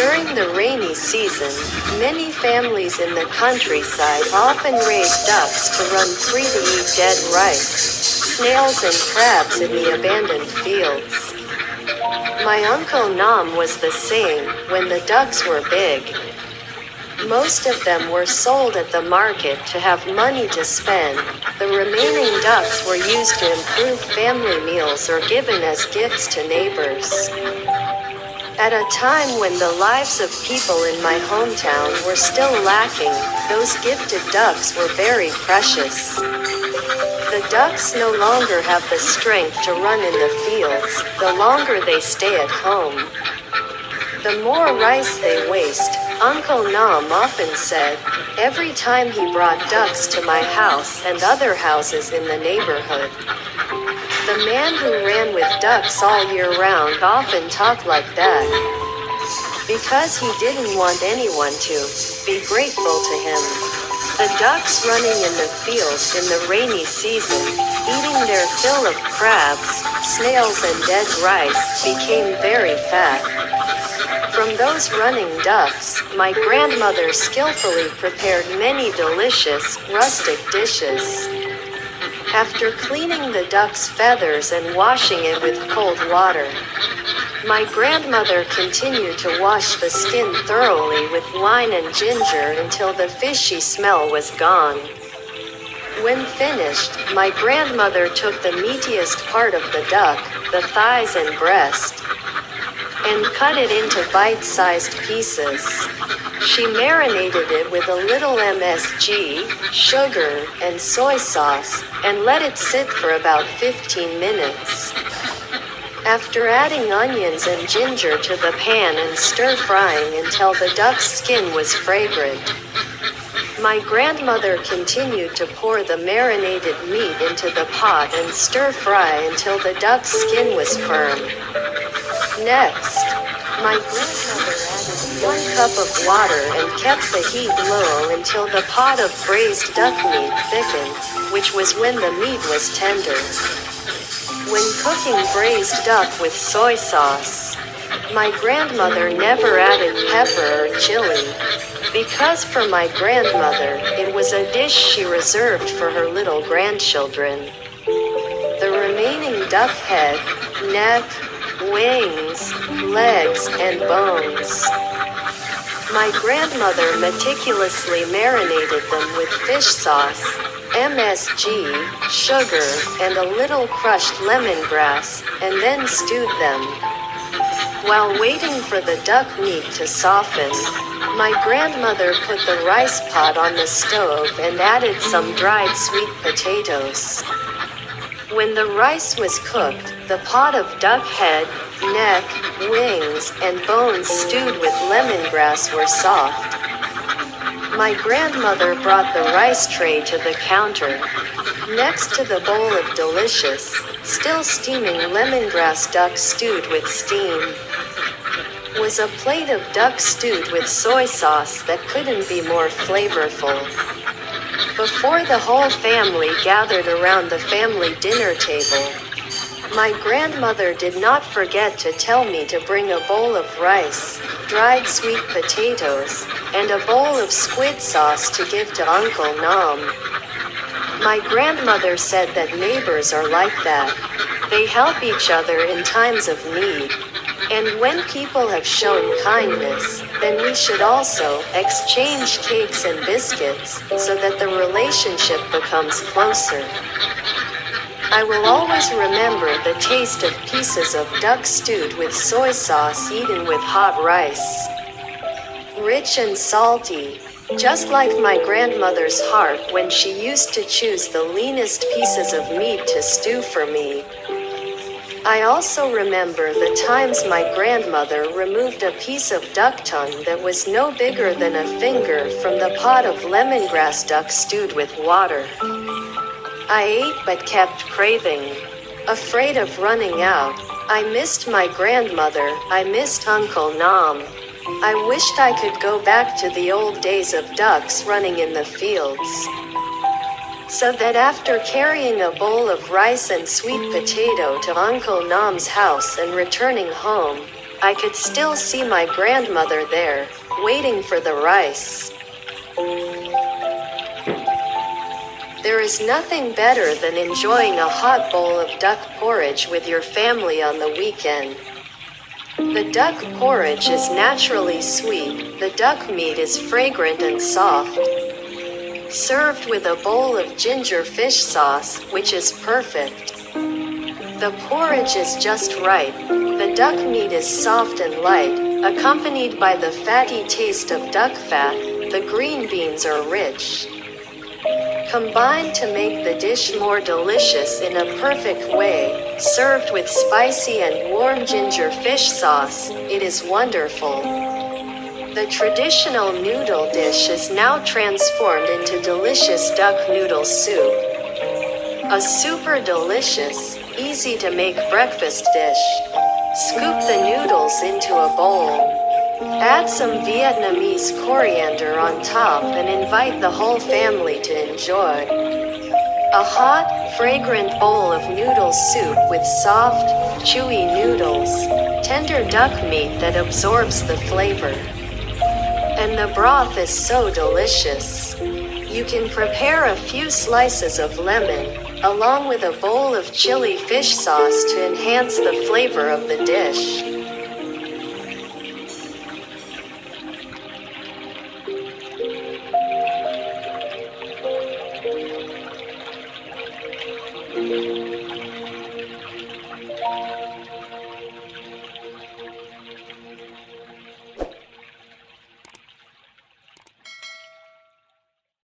During the rainy season, many families in the countryside often raise ducks to run free to eat dead rice, snails and crabs in the abandoned fields. My Uncle Nam was the same when the ducks were big. Most of them were sold at the market to have money to spend. The remaining ducks were used to improve family meals or given as gifts to neighbors. At a time when the lives of people in my hometown were still lacking, those gifted ducks were very precious. The ducks no longer have the strength to run in the fields, the longer they stay at home. The more rice they waste, Uncle Nam often said, every time he brought ducks to my house and other houses in the neighborhood. The man who ran with ducks all year round often talked like that, because he didn't want anyone to be grateful to him. The ducks running in the fields in the rainy season, eating their fill of crabs, snails and dead rice, became very fat. From those running ducks, my grandmother skillfully prepared many delicious, rustic dishes. After cleaning the duck's feathers and washing it with cold water, my grandmother continued to wash the skin thoroughly with wine and ginger until the fishy smell was gone. When finished, my grandmother took the meatiest part of the duck, the thighs and breast, and cut it into bite-sized pieces. She marinated it with a little MSG, sugar, and soy sauce, and let it sit for about 15 minutes. After adding onions and ginger to the pan and stir-frying until the duck's skin was fragrant, my grandmother continued to pour the marinated meat into the pot and stir-fry until the duck's skin was firm. Next, my grandmother added 1 cup of water and kept the heat low until the pot of braised duck meat thickened, which was when the meat was tender. When cooking braised duck with soy sauce, my grandmother never added pepper or chili, because for my grandmother, it was a dish she reserved for her little grandchildren. The remaining duck head, neck, wings, legs, and bones. My grandmother meticulously marinated them with fish sauce, MSG, sugar, and a little crushed lemongrass, and then stewed them. While waiting for the duck meat to soften, my grandmother put the rice pot on the stove and added some dried sweet potatoes. When the rice was cooked, the pot of duck head, neck, wings, and bones stewed with lemongrass were soft. My grandmother brought the rice tray to the counter. Next to the bowl of delicious, still steaming lemongrass duck stewed with steam, was a plate of duck stewed with soy sauce that couldn't be more flavorful. Before the whole family gathered around the family dinner table, my grandmother did not forget to tell me to bring a bowl of rice, dried sweet potatoes, and a bowl of squid sauce to give to Uncle Nam. My grandmother said that neighbors are like that. They help each other in times of need. And when people have shown kindness, then we should also exchange cakes and biscuits so that the relationship becomes closer. I will always remember the taste of pieces of duck stewed with soy sauce eaten with hot rice. Rich and salty, just like my grandmother's heart when she used to choose the leanest pieces of meat to stew for me. I also remember the times my grandmother removed a piece of duck tongue that was no bigger than a finger from the pot of lemongrass duck stewed with water. I ate but kept craving. Afraid of running out, I missed my grandmother, I missed Uncle Nam. I wished I could go back to the old days of ducks running in the fields. So that after carrying a bowl of rice and sweet potato to Uncle Nam's house and returning home, I could still see my grandmother there, waiting for the rice. There is nothing better than enjoying a hot bowl of duck porridge with your family on the weekend. The duck porridge is naturally sweet, the duck meat is fragrant and soft. Served with a bowl of ginger fish sauce, which is perfect. The porridge is just right, the duck meat is soft and light, accompanied by the fatty taste of duck fat, the green beans are rich. Combined to make the dish more delicious in a perfect way, served with spicy and warm ginger fish sauce, it is wonderful. The traditional noodle dish is now transformed into delicious duck noodle soup. A super delicious, easy to make breakfast dish. Scoop the noodles into a bowl. Add some Vietnamese coriander on top and invite the whole family to enjoy. A hot, fragrant bowl of noodle soup with soft, chewy noodles, tender duck meat that absorbs the flavor. And the broth is so delicious. You can prepare a few slices of lemon, along with a bowl of chili fish sauce to enhance the flavor of the dish.